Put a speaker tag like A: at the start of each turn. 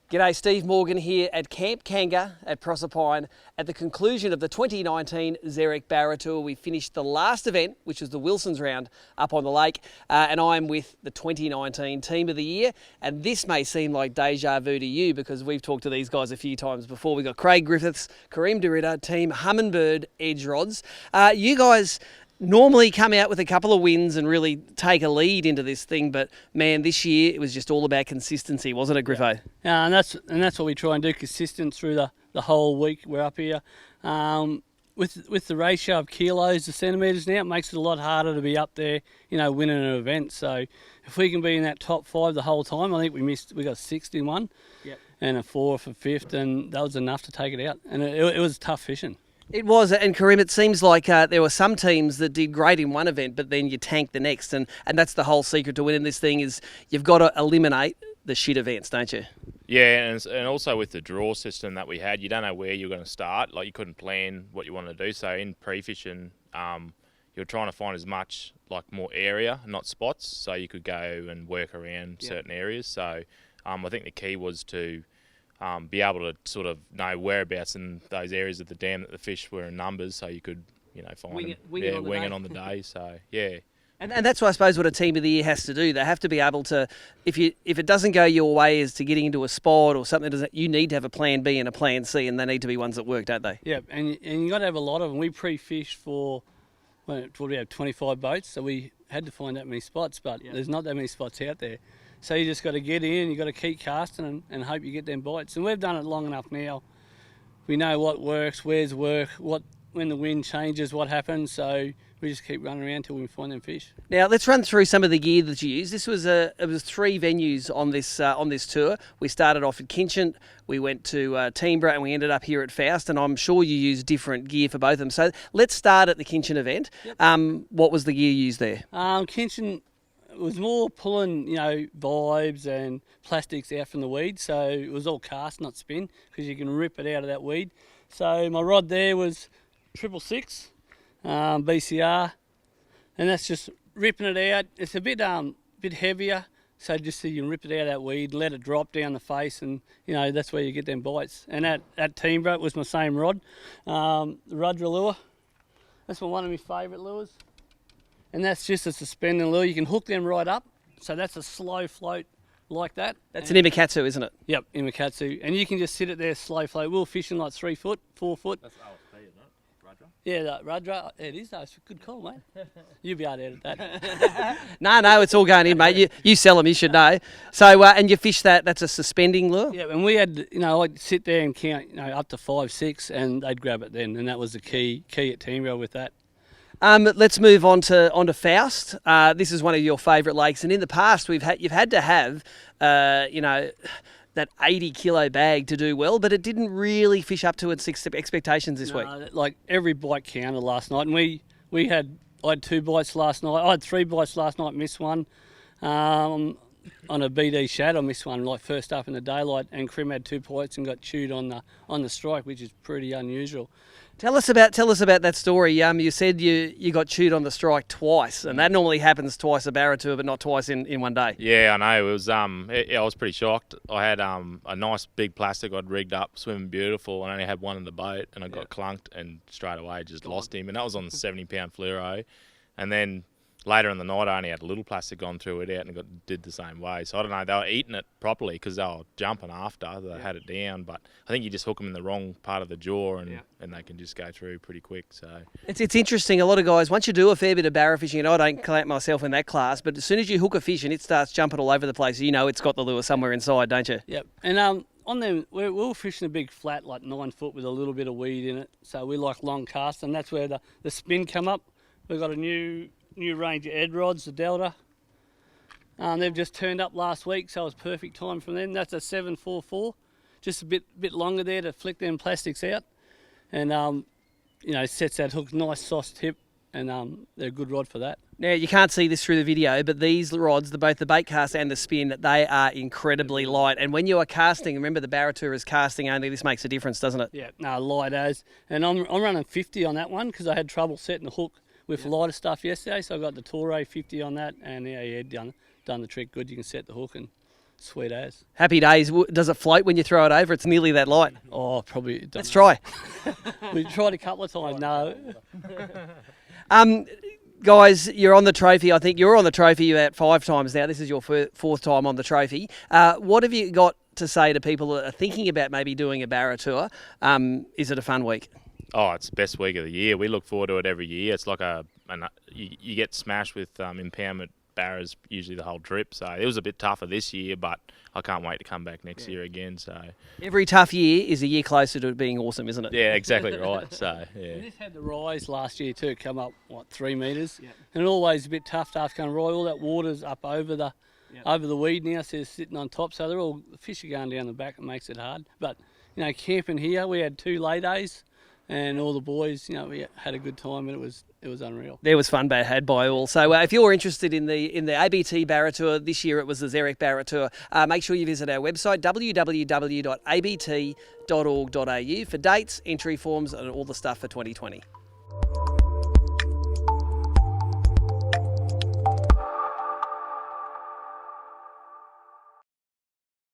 A: G'day, Steve Morgan here at Camp Kanga at Proserpine. At the conclusion of the 2019 Zerek BARRA Tour, we finished the last event, which was the Wilson's round up on the lake, and I'm with the 2019 Team of the Year. And this may seem like deja vu to you because we've talked to these guys a few times before. We've got Craig Griffiths, Karim DeRidder, Team Humminbird Edge Rods. You guys normally come out with a couple of wins and really take a lead into this thing, but man, this year it was just all about consistency, wasn't it, Griffo?
B: Yeah, and that's what we try and do, consistent through the whole week we're up here. With the ratio of kilos to centimetres now, it makes it a lot harder to be up there, winning an event. So if we can be in that top 5 the whole time, I think we got 6th in one, and a 4th for 5th, and that was enough to take it out. And it was tough fishing.
A: It was, and Karim, it seems like there were some teams that did great in one event, but then you tank the next, and that's the whole secret to winning this thing is you've got to eliminate the shit events, don't you?
C: Yeah, and also with the draw system that we had, you don't know where you're going to start. Like, you couldn't plan what you wanted to do. So in pre-fishing, you're trying to find as much, more area, not spots, so you could go and work around certain areas. So I think the key was to be able to sort of know whereabouts in those areas of the dam that the fish were in numbers, so you could, find
A: wing
C: it on the day. So yeah.
A: And that's, I suppose, what a Team of the Year has to do. They have to be able to, if it doesn't go your way as to getting into a spot or something, you need to have a plan B and a plan C, and they need to be ones that work, don't they?
B: Yeah, and you got to have a lot of them. We pre-fished for, we have 25 boats, so we had to find that many spots, but there's not that many spots out there. So you just got to get in, you got to keep casting and hope you get them bites. And we've done it long enough now. We know what works, where's work, when the wind changes, what happens. So we just keep running around until we find them fish.
A: Now let's run through some of the gear that you use. This was it was 3 venues on this tour. We started off at Kinchant, we went to Teamborough, and we ended up here at Faust. And I'm sure you use different gear for both of them. So let's start at the Kinchant event. Yep. What was the gear used there?
B: Kinchant. It was more pulling, vibes and plastics out from the weed. So it was all cast, not spin, because you can rip it out of that weed. So my rod there was 666 BCR, and that's just ripping it out. It's a bit heavier, so just so you can rip it out of that weed, let it drop down the face, and that's where you get them bites. And at Teamborough, it was my same rod, the Rudra lure. That's one of my favourite lures. And that's just a suspending lure. You can hook them right up. So that's a slow float like that.
A: That's an Imakatsu, isn't it?
B: Yep, Imakatsu. And you can just sit it there slow float. We were fishing 3 foot, 4 foot.
D: That's LSP, isn't it? Rudra?
B: Yeah, that Rudra. It is though. It's a good call, mate. You'll be able to edit that.
A: No, it's all going in, mate. You sell them, you should know. So, and you fish that's a suspending lure?
B: Yeah, and we had, I'd sit there and count, up to 5, 6, and they'd grab it then. And that was the key at Teamborough with that.
A: Let's move on to Faust. This is one of your favourite lakes, and in the past you've had to have, that 80 kilo bag to do well, but it didn't really fish up to its expectations this week.
B: Like every bite counted last night, and I had 2 bites last night. I had 3 bites last night, missed one. On a BD shad, I missed one first up in the daylight, and Karim had 2 bites and got chewed on the strike, which is pretty unusual.
A: Tell us about that story. You said you got chewed on the strike twice, and that normally happens twice a Barra Tour, but not twice in one day.
C: Yeah, I know. It was I was pretty shocked. I had a nice big plastic I'd rigged up, swimming beautiful, and I only had one in the boat, and I got clunked and straight away just lost him. And that was on the 70-pound fluoro, and then later in the night, I only had a little plastic on, threw it out, and did the same way. So I don't know, they were eating it properly because they were jumping after they had it down. But I think you just hook them in the wrong part of the jaw, and they can just go through pretty quick. So
A: it's interesting. A lot of guys, once you do a fair bit of barra fishing, and I don't count myself in that class, but as soon as you hook a fish and it starts jumping all over the place, it's got the lure somewhere inside, don't you?
B: Yep. And on them, we were fishing a big flat, 9 foot, with a little bit of weed in it. So we like long cast, and that's where the spin come up. We've got a new range of Ed rods, the Delta. They've just turned up last week, so it was perfect time from them. That's a 744, just a bit longer there to flick them plastics out, and sets that hook, nice soft tip, and they're a good rod for that.
A: Now you can't see this through the video, but these rods, both the bait cast and the spin, they are incredibly light. And when you are casting, remember the Barra Tour is casting only. This makes a difference, doesn't it?
B: Yeah, no, light as, and I'm running 50 on that one because I had trouble setting the hook with lighter stuff yesterday, so I got the Torre 50 on that, and done the trick good. You can set the hook and sweet as.
A: Happy days. Does it float when you throw it over? It's nearly that light.
B: Oh, probably.
A: Let's try.
B: We tried a couple of times. No.
A: Guys, you're on the trophy. I think you're on the trophy about 5 times now. This is your 4th time on the trophy. What have you got to say to people that are thinking about maybe doing a Barra Tour? Is it a fun week?
C: Oh, it's the best week of the year. We look forward to it every year. It's like you get smashed with impoundment barras usually the whole trip. So it was a bit tougher this year, but I can't wait to come back next year again. So
A: every tough year is a year closer to it being awesome, isn't it?
C: Yeah, exactly right. So yeah.
B: And this had the rise last year too, come up 3 metres, and always a bit tough to come right. All that water's up over the weed now, so it's sitting on top. So the fish are going down the back. It makes it hard. But camping here, we had 2 lay days, and all the boys, we had a good time, and it was unreal.
A: There was fun had by all. So if you're interested in the ABT Barra Tour, this year it was the Zerek BARRA Tour, make sure you visit our website, www.abt.org.au, for dates, entry forms and all the stuff for 2020.